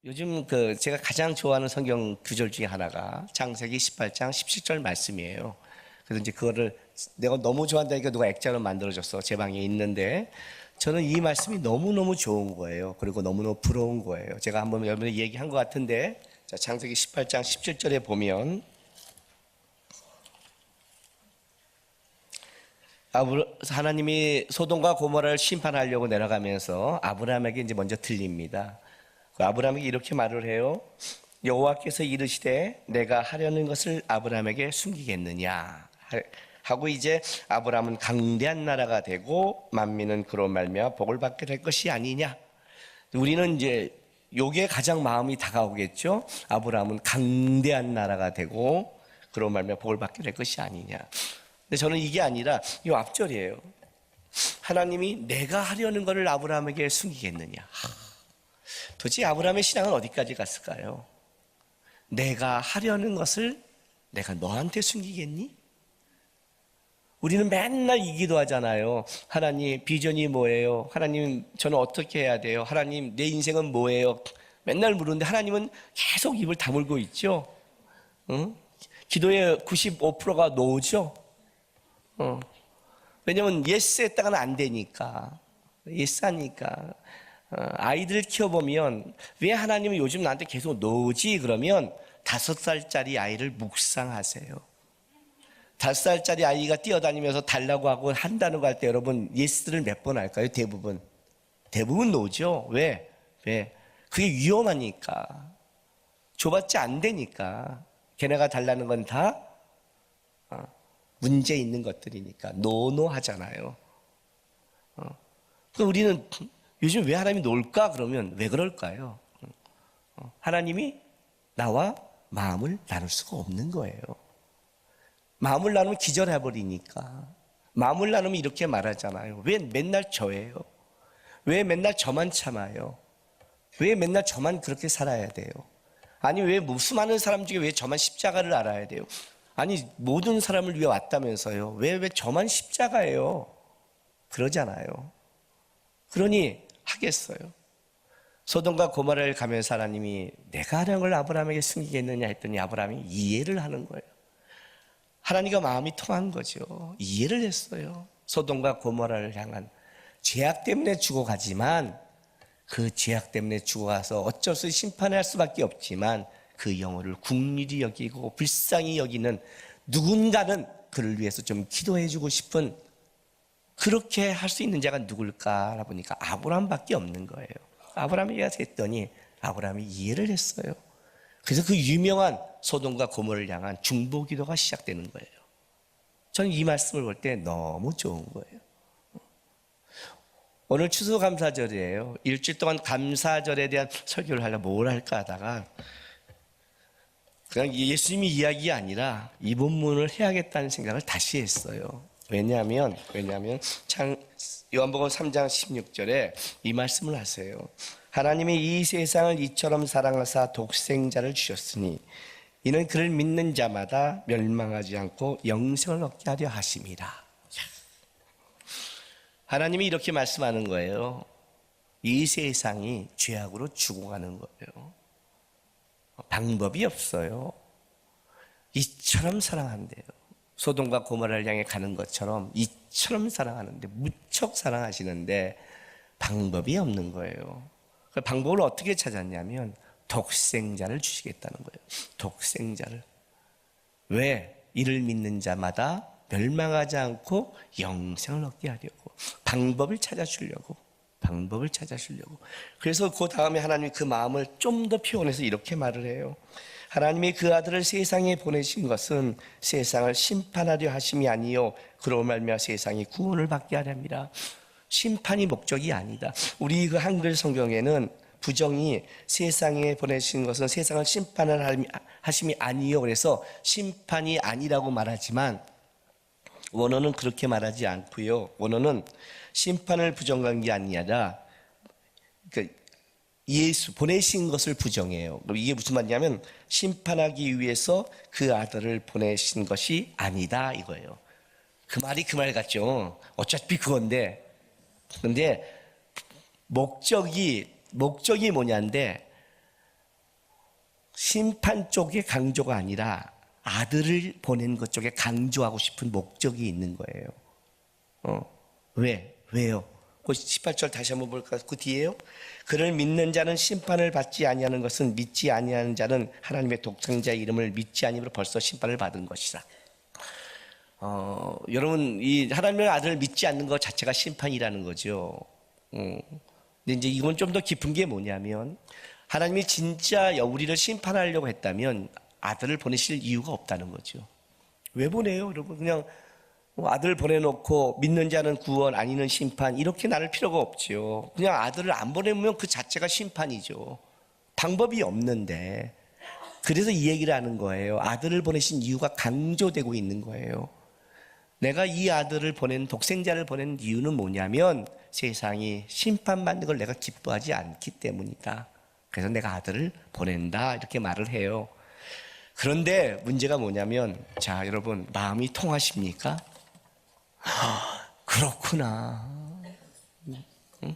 요즘 제가 가장 좋아하는 성경 구절 중에 하나가 창세기 18장 17절 말씀이에요. 그래서 이제 그거를 내가 너무 좋아한다니까 누가 액자로 만들어줬어. 제 방에 있는데 저는 이 말씀이 너무너무 좋은 거예요. 그리고 너무너무 부러운 거예요. 제가 한번 여러분이 얘기한 것 같은데, 자, 창세기 18장 17절에 보면 하나님이 소돔과 고모라를 심판하려고 내려가면서 아브라함에게 이제 먼저 들립니다. 아브라함에게 이렇게 말을 해요. 여호와께서 이르시되 내가 하려는 것을 아브라함에게 숨기겠느냐 하고, 이제 아브라함은 강대한 나라가 되고 만민은 그로 말미암아 복을 받게 될 것이 아니냐. 우리는 이제 요게 가장 마음이 다가오겠죠. 아브라함은 강대한 나라가 되고 그로 말미암아 복을 받게 될 것이 아니냐. 근데 저는 이게 아니라 이 앞절이에요. 하나님이 내가 하려는 것을 아브라함에게 숨기겠느냐. 도대체 아브라함의 신앙은 어디까지 갔을까요? 내가 하려는 것을 내가 너한테 숨기겠니? 우리는 맨날 이 기도하잖아요. 하나님, 비전이 뭐예요? 하나님, 저는 어떻게 해야 돼요? 하나님, 내 인생은 뭐예요? 맨날 물었는데 하나님은 계속 입을 다물고 있죠. 응? 기도의 95%가 노죠. 왜냐면 예스 했다가는 안 되니까. 예스 하니까. 아이들 키워보면 왜 하나님은 요즘 나한테 계속 노지? 그러면 5살짜리 아이를 묵상하세요. 5살짜리 아이가 뛰어다니면서 달라고 하고 한다는 거 할 때 여러분 예스를 몇 번 할까요? 대부분 노죠. 왜? 그게 위험하니까. 줘봤자 안 되니까. 걔네가 달라는 건 다 문제 있는 것들이니까 노노 하잖아요. 그 우리는 요즘 왜 하나님이 놀까? 그러면 왜 그럴까요? 하나님이 나와 마음을 나눌 수가 없는 거예요. 마음을 나누면 기절해버리니까. 마음을 나누면 이렇게 말하잖아요. 왜 맨날 저예요? 왜 맨날 저만 참아요? 왜 맨날 저만 그렇게 살아야 돼요? 아니 왜 수많은 사람 중에 왜 저만 십자가를 알아야 돼요? 아니 모든 사람을 위해 왔다면서요. 왜 저만 십자가예요? 그러잖아요. 그러니 하겠어요. 소돔과 고모라를 가면서 하나님이 내가 하려는 걸 아브라함에게 숨기겠느냐 했더니 아브라함이 이해를 하는 거예요. 하나님과 마음이 통한 거죠. 이해를 했어요. 소돔과 고모라를 향한 죄악 때문에 죽어가지만 그 죄악 때문에 죽어가서 어쩔 수 없이 심판할 수밖에 없지만 그 영혼을 긍휼히 여기고 불쌍히 여기는 누군가는 그를 위해서 좀 기도해주고 싶은, 그렇게 할 수 있는 자가 누굴까 보니까 아브라함밖에 없는 거예요. 아브라함이 가서 했더니 아브라함이 이해를 했어요. 그래서 그 유명한 소돔과 고모를 향한 중보 기도가 시작되는 거예요. 저는 이 말씀을 볼 때 너무 좋은 거예요. 오늘 추수감사절이에요. 일주일 동안 감사절에 대한 설교를 하려면 뭘 할까 하다가 그냥 예수님이 이야기 아니라 이 본문을 해야겠다는 생각을 다시 했어요. 왜냐하면 요한복음 3장 16절에 이 말씀을 하세요. 하나님이 이 세상을 이처럼 사랑하사 독생자를 주셨으니 이는 그를 믿는 자마다 멸망하지 않고 영생을 얻게 하려 하심이라. 하나님이 이렇게 말씀하는 거예요. 이 세상이 죄악으로 죽어가는 거예요. 방법이 없어요. 이처럼 사랑한대요. 소돔과 고모라를 향해 가는 것처럼 이처럼 사랑하는데, 무척 사랑하시는데 방법이 없는 거예요. 그 방법을 어떻게 찾았냐면 독생자를 주시겠다는 거예요. 독생자를. 왜? 이를 믿는 자마다 멸망하지 않고 영생을 얻게 하려고 방법을 찾아주려고. 그래서 그 다음에 하나님이 그 마음을 좀 더 표현해서 이렇게 말을 해요. 하나님이 그 아들을 세상에 보내신 것은 세상을 심판하려 하심이 아니요 그로 말미암아 세상이 구원을 받게 하려 함이라. 심판이 목적이 아니다. 우리 그 한글 성경에는 부정이 세상에 보내신 것은 세상을 심판을 하심이 아니요, 그래서 심판이 아니라고 말하지만 원어는 그렇게 말하지 않고요. 원어는 심판을 부정한 게 아니라 예수 보내신 것을 부정해요. 이게 무슨 말이냐면 심판하기 위해서 그 아들을 보내신 것이 아니다 이거예요. 그 말이 그 말 같죠. 어차피 그건데, 근데 목적이 뭐냐인데 심판 쪽에 강조가 아니라 아들을 보낸 것 쪽에 강조하고 싶은 목적이 있는 거예요. 왜요? 그 18절 다시 한번 볼까요? 그 뒤에요. 그를 믿는 자는 심판을 받지 아니하는 것은 믿지 아니하는 자는 하나님의 독생자의 이름을 믿지 아니므로 벌써 심판을 받은 것이라. 여러분, 이 하나님의 아들을 믿지 않는 것 자체가 심판이라는 거죠. 근데 이제 이건 좀 더 깊은 게 뭐냐면, 하나님이 진짜 우리를 심판하려고 했다면 아들을 보내실 이유가 없다는 거죠. 왜 보내요, 여러분? 그냥 아들 보내놓고 믿는 자는 구원 아니는 심판 이렇게 나눌 필요가 없죠. 그냥 아들을 안 보내면 그 자체가 심판이죠. 방법이 없는데. 그래서 이 얘기를 하는 거예요. 아들을 보내신 이유가 강조되고 있는 거예요. 내가 이 아들을 보낸, 독생자를 보낸 이유는 뭐냐면 세상이 심판받는 걸 내가 기뻐하지 않기 때문이다. 그래서 내가 아들을 보낸다 이렇게 말을 해요. 그런데 문제가 뭐냐면, 자, 여러분, 마음이 통하십니까? 그렇구나. 응?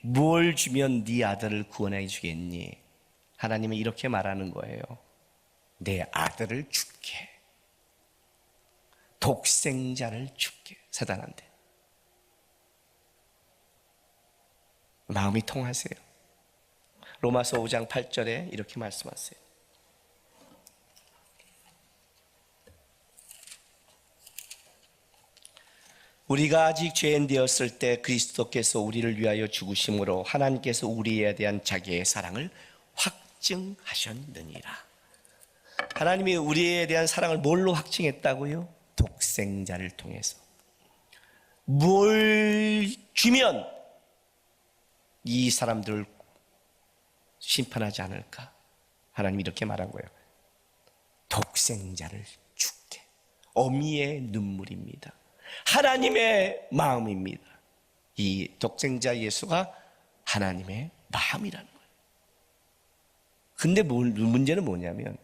뭘 주면 네 아들을 구원해 주겠니? 하나님은 이렇게 말하는 거예요. 내 아들을 줄게. 독생자를 줄게. 사단한테. 마음이 통하세요. 로마서 5장 8절에 이렇게 말씀하세요. 우리가 아직 죄인 되었을 때 그리스도께서 우리를 위하여 죽으심으로 하나님께서 우리에 대한 자기의 사랑을 확증하셨느니라. 하나님이 우리에 대한 사랑을 뭘로 확증했다고요? 독생자를 통해서. 뭘 주면 이 사람들을 심판하지 않을까? 하나님이 이렇게 말한 거예요. 독생자를 주게. 어미의 눈물입니다. 하나님의 마음입니다. 이 독생자 예수가 하나님의 마음이라는 거예요. 근데 문제는 뭐냐면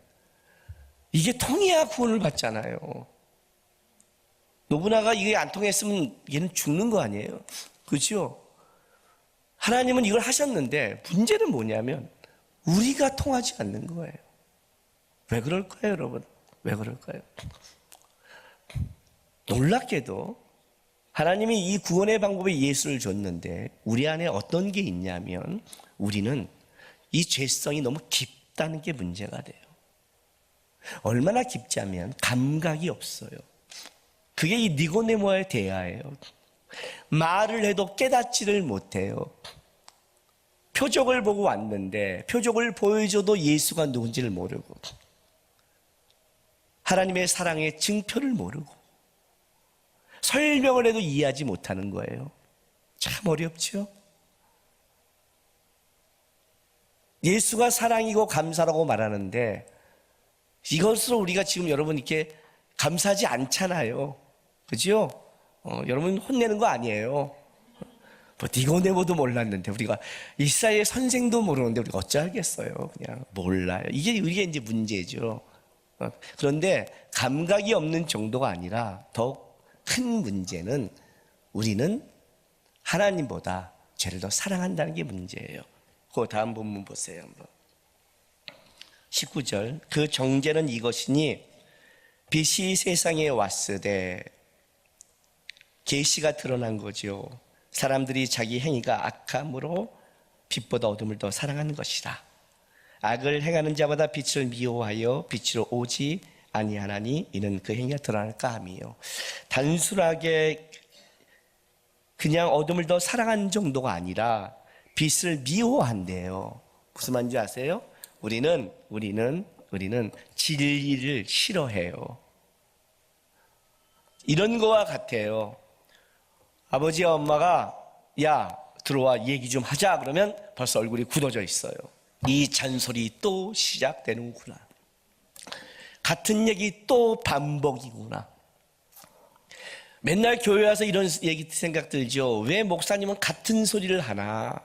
이게 통해야 구원을 받잖아요. 노부나가 이게 안 통했으면 얘는 죽는 거 아니에요? 그렇죠? 하나님은 이걸 하셨는데 문제는 뭐냐면 우리가 통하지 않는 거예요. 왜 그럴까요, 여러분? 왜 그럴까요? 놀랍게도 하나님이 이 구원의 방법에 예수를 줬는데 우리 안에 어떤 게 있냐면 우리는 이 죄성이 너무 깊다는 게 문제가 돼요. 얼마나 깊자면 감각이 없어요. 그게 이 니고데모의 대화예요. 말을 해도 깨닫지를 못해요. 표적을 보고 왔는데 표적을 보여줘도 예수가 누군지를 모르고 하나님의 사랑의 증표를 모르고 설명을 해도 이해하지 못하는 거예요. 참 어렵죠? 예수가 사랑이고 감사라고 말하는데 이것으로 우리가 지금 여러분 이렇게 감사하지 않잖아요. 그죠? 여러분 혼내는 거 아니에요. 뭐 니고데모도 몰랐는데 우리가 이사야의 선생도 모르는데 우리가 어찌하겠어요. 그냥 몰라요. 이게 이제 문제죠. 그런데 감각이 없는 정도가 아니라 더 큰 문제는 우리는 하나님보다 죄를 더 사랑한다는 게 문제예요. 그 다음 본문 보세요. 한번. 19절. 그 정죄는 이것이니 빛이 세상에 왔으되 계시가 드러난 거죠. 사람들이 자기 행위가 악함으로 빛보다 어둠을 더 사랑하는 것이라. 악을 행하는 자마다 빛을 미워하여 빛으로 오지 아니하나니 이는 그 행위가 드러날까 함이요. 단순하게 그냥 어둠을 더 사랑하는 정도가 아니라 빛을 미워한대요. 무슨 말인지 아세요? 우리는 진리를 싫어해요. 이런 거와 같아요. 아버지와 엄마가 야 들어와 얘기 좀 하자 그러면 벌써 얼굴이 굳어져 있어요. 이 잔소리 또 시작되는구나. 같은 얘기 또 반복이구나. 맨날 교회 와서 이런 얘기 생각 들죠. 왜 목사님은 같은 소리를 하나?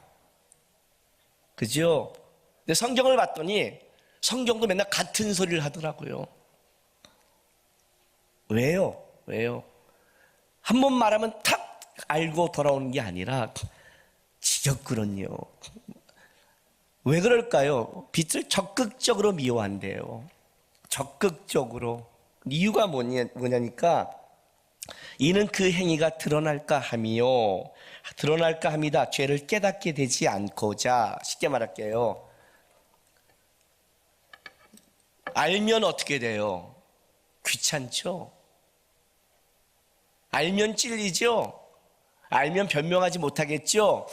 그죠? 근데 성경을 봤더니 성경도 맨날 같은 소리를 하더라고요. 왜요? 한 번 말하면 탁 알고 돌아오는 게 아니라 지겹거든요. 왜 그럴까요? 빛을 적극적으로 미워한대요. 적극적으로. 이유가 뭐냐니까 이는 그 행위가 드러날까 함이요. 드러날까 함이다. 죄를 깨닫게 되지 않고자. 쉽게 말할게요. 알면 어떻게 돼요? 귀찮죠? 알면 찔리죠? 알면 변명하지 못하겠죠?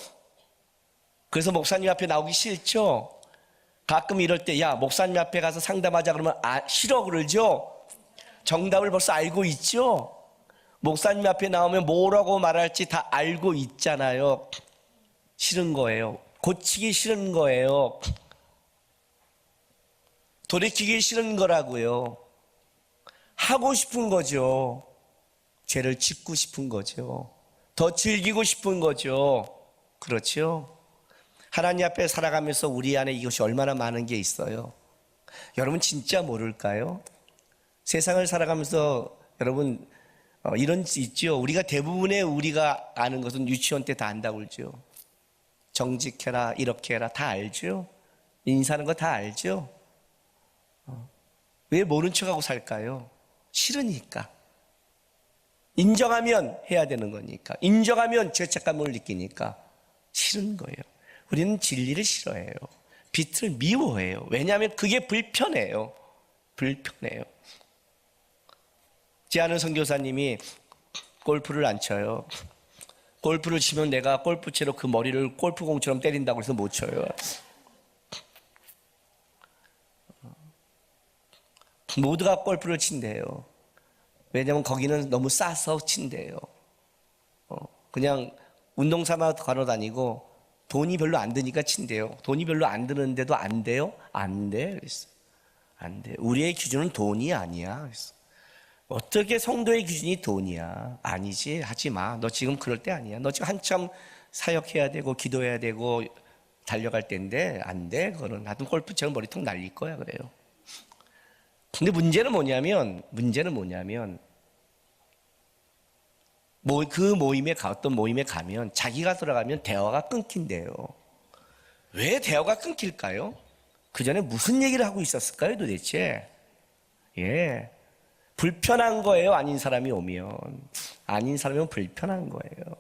그래서 목사님 앞에 나오기 싫죠? 가끔 이럴 때, 야, 목사님 앞에 가서 상담하자 그러면 싫어 그러죠? 정답을 벌써 알고 있죠? 목사님 앞에 나오면 뭐라고 말할지 다 알고 있잖아요. 싫은 거예요. 고치기 싫은 거예요. 돌이키기 싫은 거라고요. 하고 싶은 거죠. 죄를 짓고 싶은 거죠. 더 즐기고 싶은 거죠. 그렇죠? 하나님 앞에 살아가면서 우리 안에 이것이 얼마나 많은 게 있어요. 여러분 진짜 모를까요? 세상을 살아가면서 여러분 이런 수 있죠. 우리가 대부분의 우리가 아는 것은 유치원 때 다 안다고 그러죠. 정직해라, 이렇게 해라 다 알죠. 인사하는 거 다 알죠. 왜 모른 척하고 살까요? 싫으니까. 인정하면 해야 되는 거니까. 인정하면 죄책감을 느끼니까 싫은 거예요. 우리는 진리를 싫어해요. 빛을 미워해요. 왜냐하면 그게 불편해요. 불편해요. 제 아는 선교사님이 골프를 안 쳐요. 골프를 치면 내가 골프채로 그 머리를 골프공처럼 때린다고 해서 못 쳐요. 모두가 골프를 친대요. 왜냐하면 거기는 너무 싸서 친대요. 그냥 운동 삼아 걸어다니고 돈이 별로 안 드니까 친대요. 돈이 별로 안 드는데도 안 돼요? 안 돼. 그랬어. 안 돼. 우리의 기준은 돈이 아니야. 그랬어. 어떻게 성도의 기준이 돈이야? 아니지. 하지 마. 너 지금 그럴 때 아니야. 너 지금 한참 사역해야 되고 기도해야 되고 달려갈 때인데 안 돼. 그거는 하여튼 골프처럼 머리통 날릴 거야. 그래요. 근데 문제는 뭐냐면 그 모임에 어떤 모임에 가면 자기가 들어가면 대화가 끊긴대요. 왜 대화가 끊길까요? 그 전에 무슨 얘기를 하고 있었을까요, 도대체? 예. 불편한 거예요, 아닌 사람이 오면. 아닌 사람이면 불편한 거예요.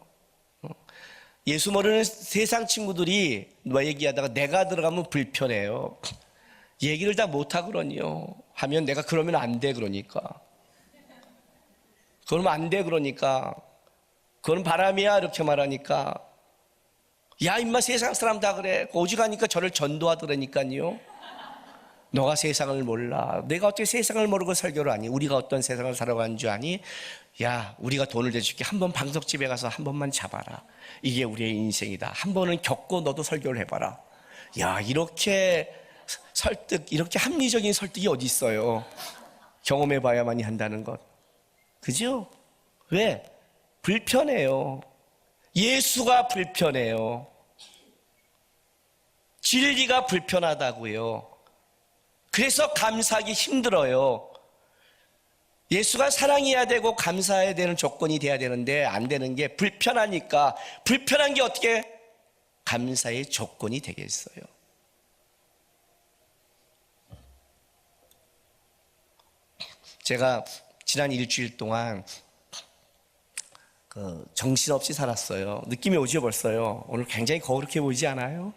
예수 모르는 세상 친구들이 뭐 얘기하다가 내가 들어가면 불편해요. 얘기를 다 못하고 그러니요. 하면 내가 그러면 안 돼, 그러니까. 그러면 안 돼, 그러니까. 그건 바람이야, 이렇게 말하니까. 야, 임마 세상 사람 다 그래. 오직하니까 저를 전도하더라니까요. 너가 세상을 몰라. 내가 어떻게 세상을 모르고 설교를 하니? 우리가 어떤 세상을 살아가는 줄 아니? 야, 우리가 돈을 대줄게. 한번 방석집에 가서 한 번만 잡아라. 이게 우리의 인생이다. 한 번은 겪고 너도 설교를 해봐라. 야, 이렇게 설득, 이렇게 합리적인 설득이 어디 있어요? 경험해봐야만이 한다는 것. 그죠? 왜? 불편해요. 예수가 불편해요. 진리가 불편하다고요. 그래서 감사하기 힘들어요. 예수가 사랑해야 되고 감사해야 되는 조건이 돼야 되는데 안 되는 게 불편하니까. 불편한 게 어떻게 감사의 조건이 되겠어요? 제가 지난 일주일 동안 정신없이 살았어요. 느낌이 오죠, 벌써요. 오늘 굉장히 거룩해 보이지 않아요?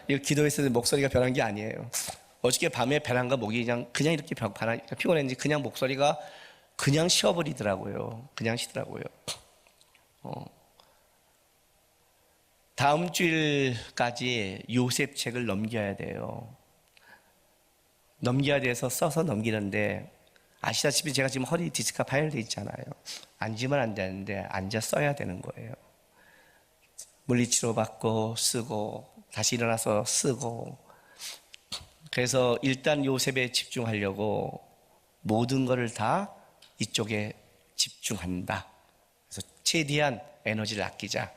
이거 기도했을 때 목소리가 변한 게 아니에요. 어저께 밤에 배란과 목이 그냥 이렇게 피곤했는지 그냥 목소리가 그냥 쉬어버리더라고요. 그냥 쉬더라고요. 다음 주일까지 요셉 책을 넘겨야 돼요. 넘겨야 돼서 써서 넘기는데 아시다시피 제가 지금 허리 디스크가 파열돼 있잖아요. 앉으면 안 되는데 앉아 써야 되는 거예요. 물리치료 받고 쓰고 다시 일어나서 쓰고. 그래서 일단 요셉에 집중하려고 모든 것을 다 이쪽에 집중한다. 그래서 최대한 에너지를 아끼자.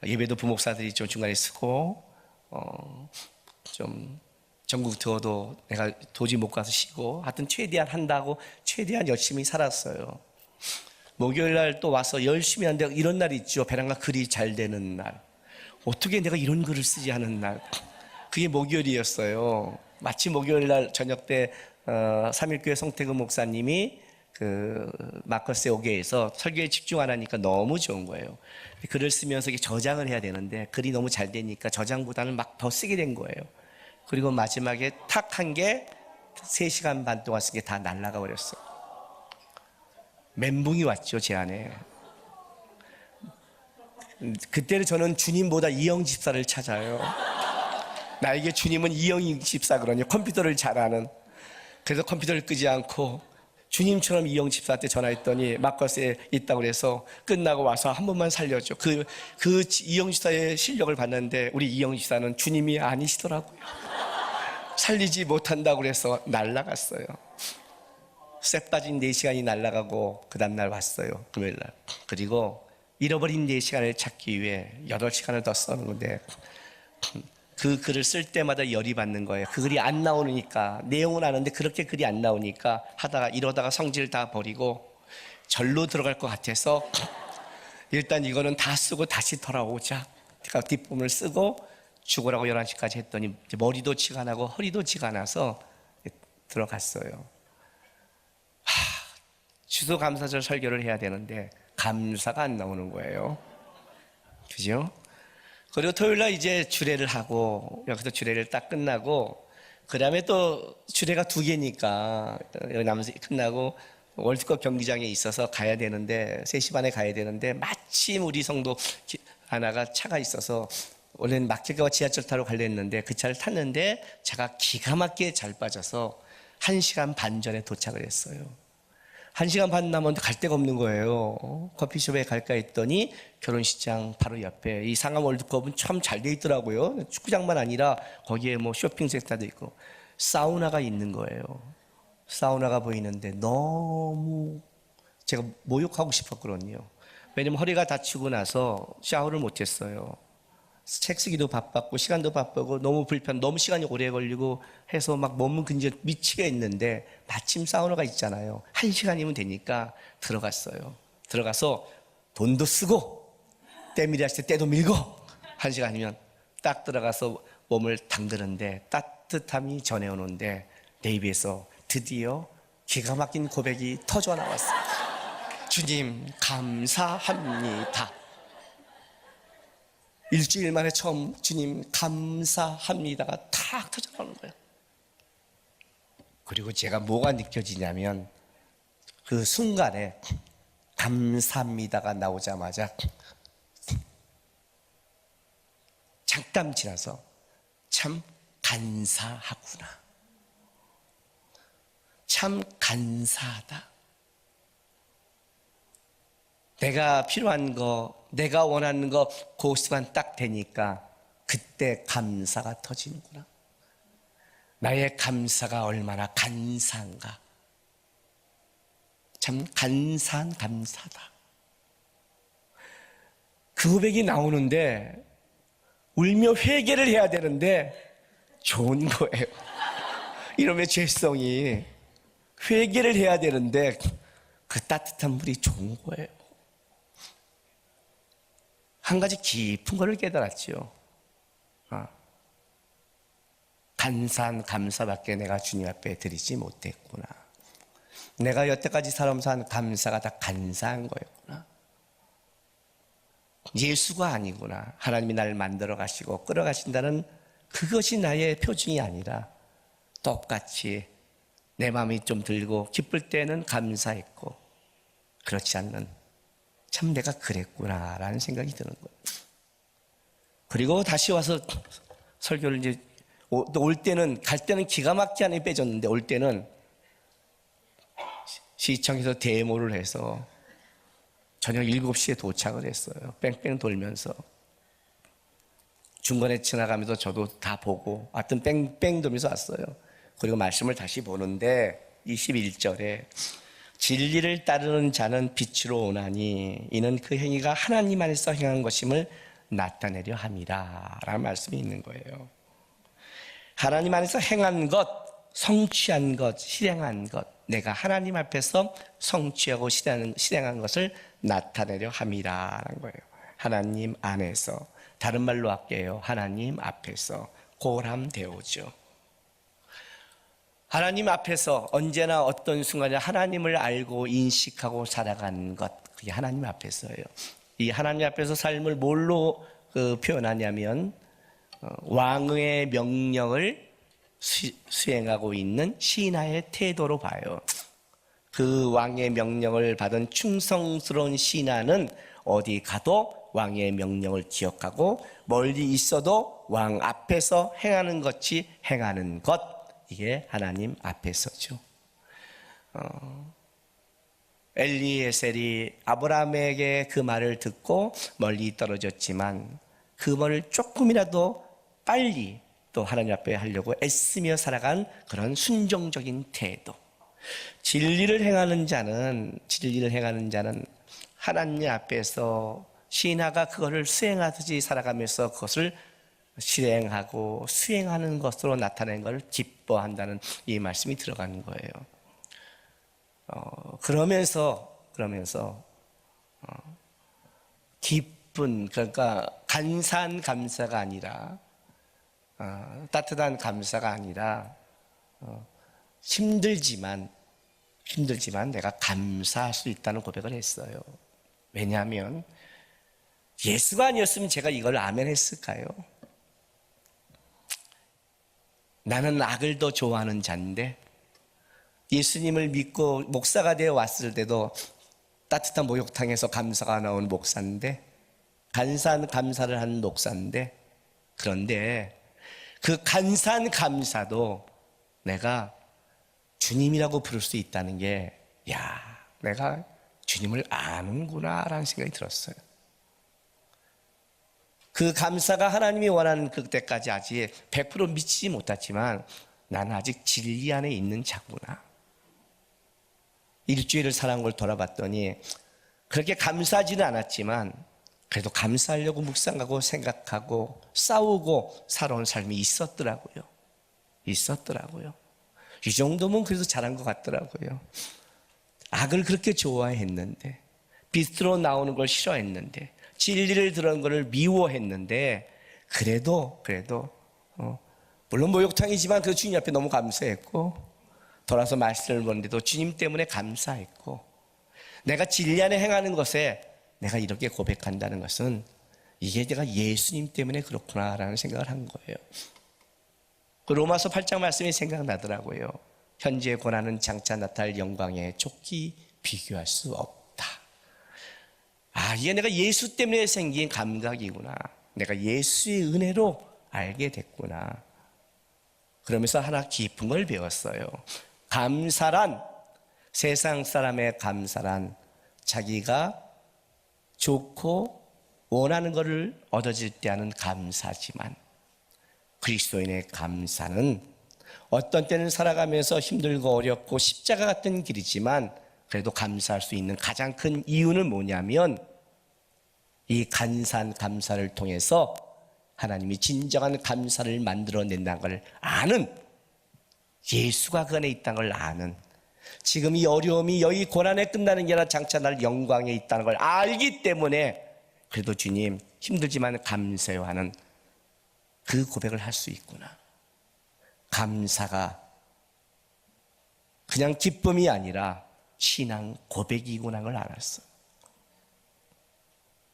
예배도 부목사들이 좀 중간에 쓰고 좀 전국 투어도 내가 도저히 못 가서 쉬고 하여튼 최대한 한다고 최대한 열심히 살았어요. 목요일 날 또 와서 열심히 하는데 이런 날이 있죠. 배랑과 글이 잘 되는 날. 어떻게 내가 이런 글을 쓰지 하는 날. 그게 목요일이었어요. 마침 목요일 날 저녁 때 삼일교회 송태근 목사님이 그 마커스의 오게에서 설교에 집중 안 하니까 너무 좋은 거예요. 글을 쓰면서 저장을 해야 되는데 글이 너무 잘 되니까 저장보다는 막 더 쓰게 된 거예요. 그리고 마지막에 탁 한 게 3시간 반 동안 쓴 게 다 날아가 버렸어요. 멘붕이 왔죠, 제 안에. 그때는 저는 주님보다 이영 집사를 찾아요. 나에게 주님은 이영 집사 그러니 컴퓨터를 잘하는. 그래서 컴퓨터를 끄지 않고 주님처럼 이영 집사한테 전화했더니 마커스에 있다고 그래서 끝나고 와서 한 번만 살려줘. 그 이영 집사의 실력을 봤는데 우리 이영 집사는 주님이 아니시더라고요. 살리지 못한다고 그래서 날아갔어요. 쇠 빠진 4시간이 날아가고 그 다음날 왔어요. 금요일날. 그리고 잃어버린 4시간을 찾기 위해 8시간을 더 썼는데 그 글을 쓸 때마다 열이 받는 거예요. 그 글이 안 나오니까, 내용은 아는데 그렇게 글이 안 나오니까 이러다가 성질 다 버리고 절로 들어갈 것 같아서 일단 이거는 다 쓰고 다시 돌아오자. 그러니까 뒷부분을 쓰고 죽으라고 11시까지 했더니 머리도 지가 안 나고 허리도 지가 안 나서 들어갔어요. 추수감사절 설교를 해야 되는데 감사가 안 나오는 거예요. 그죠? 그리고 토요일날 이제 주례를 하고 여기서 주례를 딱 끝나고 그 다음에 또 주례가 2개니까 끝나고 월드컵 경기장에 있어서 가야 되는데 3시 반에 가야 되는데 마침 우리 성도 하나가 차가 있어서 원래는 막힐까 봐 지하철 타러 가려 했는데 그 차를 탔는데 차가 기가 막히게 잘 빠져서 1시간 반 전에 도착을 했어요. 1시간 반 남았는데 갈 데가 없는 거예요. 커피숍에 갈까 했더니 결혼식장 바로 옆에 이 상암 월드컵은 참 잘 돼 있더라고요. 축구장만 아니라 거기에 뭐 쇼핑센터도 있고 사우나가 있는 거예요. 사우나가 보이는데 너무 제가 모욕하고 싶었거든요. 왜냐면 허리가 다치고 나서 샤워를 못했어요. 책 쓰기도 바빴고 시간도 바쁘고 너무 너무 시간이 오래 걸리고 해서 막 몸은 근질 미치게 했는데 마침 사우나가 있잖아요. 1시간이면 되니까 들어갔어요. 들어가서 돈도 쓰고 때밀이 하실 때 때도 밀고 1시간이면 딱 들어가서 몸을 담그는데 따뜻함이 전해오는데 내 입에서 드디어 기가 막힌 고백이 터져 나왔어요. 주님 감사합니다. 일주일 만에 처음 주님 감사합니다가 탁 터져나오는 거예요. 그리고 제가 뭐가 느껴지냐면 그 순간에 감사합니다가 나오자마자 잠깐 지나서 참 간사하구나. 참 간사하다. 내가 필요한 거, 내가 원하는 거 그 시간 딱 되니까 그때 감사가 터지는구나. 나의 감사가 얼마나 간사한가. 참 간사한 감사다. 그 고백이 나오는데 울며 회개를 해야 되는데 좋은 거예요. 이러면 죄성이 회개를 해야 되는데 그 따뜻한 물이 좋은 거예요. 한 가지 깊은 거를 깨달았죠. 간사한 감사밖에 내가 주님 앞에 드리지 못했구나. 내가 여태까지 살아오면서 한 감사가 다 간사한 거였구나. 예수가 아니구나. 하나님이 나를 만들어 가시고 끌어가신다는 그것이 나의 표징이 아니라 똑같이 내 마음이 좀 들고 기쁠 때는 감사했고 그렇지 않는 참 내가 그랬구나라는 생각이 드는 거예요. 그리고 다시 와서 설교를 이제 올 때는 갈 때는 기가 막히게 안에 빼졌는데 올 때는 시청에서 데모를 해서 저녁 7시에 도착을 했어요. 뺑뺑 돌면서 중간에 지나가면서 저도 다 보고 하여튼 뺑뺑 돌면서 왔어요. 그리고 말씀을 다시 보는데 21절에 진리를 따르는 자는 빛으로 오나니 이는 그 행위가 하나님 안에서 행한 것임을 나타내려 함이라 라는 말씀이 있는 거예요. 하나님 안에서 행한 것, 성취한 것, 실행한 것, 내가 하나님 앞에서 성취하고 실행한 것을 나타내려 함이라 라는 거예요. 하나님 안에서, 다른 말로 할게요. 하나님 앞에서 고람되오죠. 하나님 앞에서 언제나 어떤 순간에 하나님을 알고 인식하고 살아가는 것, 그게 하나님 앞에서예요. 이 하나님 앞에서 삶을 뭘로 표현하냐면 왕의 명령을 수행하고 있는 신하의 태도로 봐요. 그 왕의 명령을 받은 충성스러운 신하는 어디 가도 왕의 명령을 기억하고 멀리 있어도 왕 앞에서 행하는 것이 행하는 것, 이게 하나님 앞에서죠. 엘리에셀이 아브라함에게 그 말을 듣고 멀리 떨어졌지만 그 말을 조금이라도 빨리 또 하나님 앞에 하려고 애쓰며 살아간 그런 순종적인 태도. 진리를 행하는 자는 하나님 앞에서 신하가 그것을 수행하듯이 살아가면서 그것을 실행하고 수행하는 것으로 나타낸 것을 기뻐한다는 이 말씀이 들어가는 거예요. 그러면서 기쁜, 그러니까 간사한 감사가 아니라 따뜻한 감사가 아니라 힘들지만 내가 감사할 수 있다는 고백을 했어요. 왜냐하면 예수가 아니었으면 제가 이걸 아멘 했을까요? 나는 악을 더 좋아하는 자인데 예수님을 믿고 목사가 되어 왔을 때도 따뜻한 목욕탕에서 감사가 나온 목사인데, 간사한 감사를 하는 목사인데, 그런데 그 간사한 감사도 내가 주님이라고 부를 수 있다는 게, 내가 주님을 아는구나 라는 생각이 들었어요. 그 감사가 하나님이 원하는 그때까지 아직 100% 미치지 못했지만 나는 아직 진리 안에 있는 자구나. 일주일을 살아온 걸 돌아봤더니 그렇게 감사하지는 않았지만 그래도 감사하려고 묵상하고 생각하고 싸우고 살아온 삶이 있었더라고요. 이 정도면 그래도 잘한 것 같더라고요. 악을 그렇게 좋아했는데, 빛으로 나오는 걸 싫어했는데, 진리를 들은 것을 미워했는데, 그래도 물론 목욕탕이지만 그 주님 앞에 너무 감사했고, 돌아서 말씀을 보는데도 주님 때문에 감사했고, 내가 진리 안에 행하는 것에 내가 이렇게 고백한다는 것은 이게 내가 예수님 때문에 그렇구나라는 생각을 한 거예요. 그 로마서 8장 말씀이 생각나더라고요. 현재의 고난은 장차 나타날 영광에 족히 비교할 수 없다. 이게 내가 예수 때문에 생긴 감각이구나. 내가 예수의 은혜로 알게 됐구나. 그러면서 하나 깊은 걸 배웠어요. 감사란, 세상 사람의 감사란 자기가 좋고 원하는 것을 얻어질 때 하는 감사지만, 그리스도인의 감사는 어떤 때는 살아가면서 힘들고 어렵고 십자가 같은 길이지만 그래도 감사할 수 있는 가장 큰 이유는 뭐냐면, 이 간사한 감사를 통해서 하나님이 진정한 감사를 만들어낸다는 걸 아는, 예수가 그 안에 있다는 걸 아는, 지금 이 어려움이 여기 고난에 끝나는 게 아니라 장차 날 영광에 있다는 걸 알기 때문에 그래도 주님 힘들지만 감사해요 하는 그 고백을 할 수 있구나. 감사가 그냥 기쁨이 아니라 신앙 고백이구나 걸 알았어.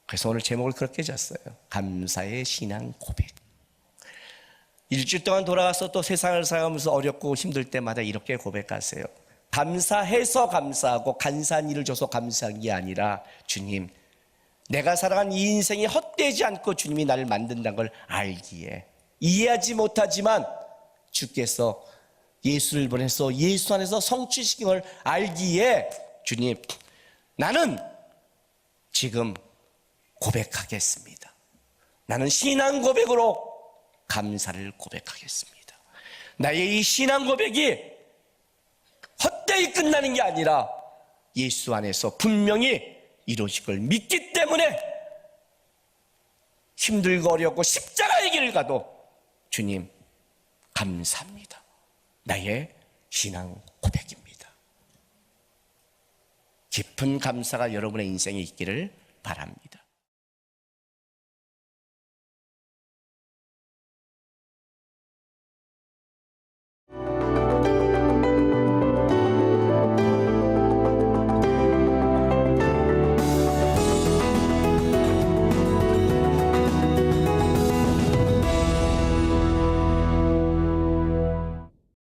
그래서 오늘 제목을 그렇게 졌어요. 감사의 신앙 고백. 일주일 동안 돌아가서 또 세상을 살아가면서 어렵고 힘들 때마다 이렇게 고백하세요. 감사해서 감사하고 간사한 일을 줘서 감사한 게 아니라, 주님, 내가 살아간 이 인생이 헛되지 않고 주님이 나를 만든다는 걸 알기에, 이해하지 못하지만 주께서 예수를 보내서 예수 안에서 성취시킨 걸 알기에, 주님, 나는 지금 고백하겠습니다. 나는 신앙 고백으로 감사를 고백하겠습니다. 나의 이 신앙 고백이 헛되이 끝나는 게 아니라 예수 안에서 분명히 이루어질 걸 믿기 때문에 힘들고 어렵고 십자가의 길을 가도 주님 감사합니다. 나의 신앙 고백입니다. 깊은 감사가 여러분의 인생에 있기를 바랍니다.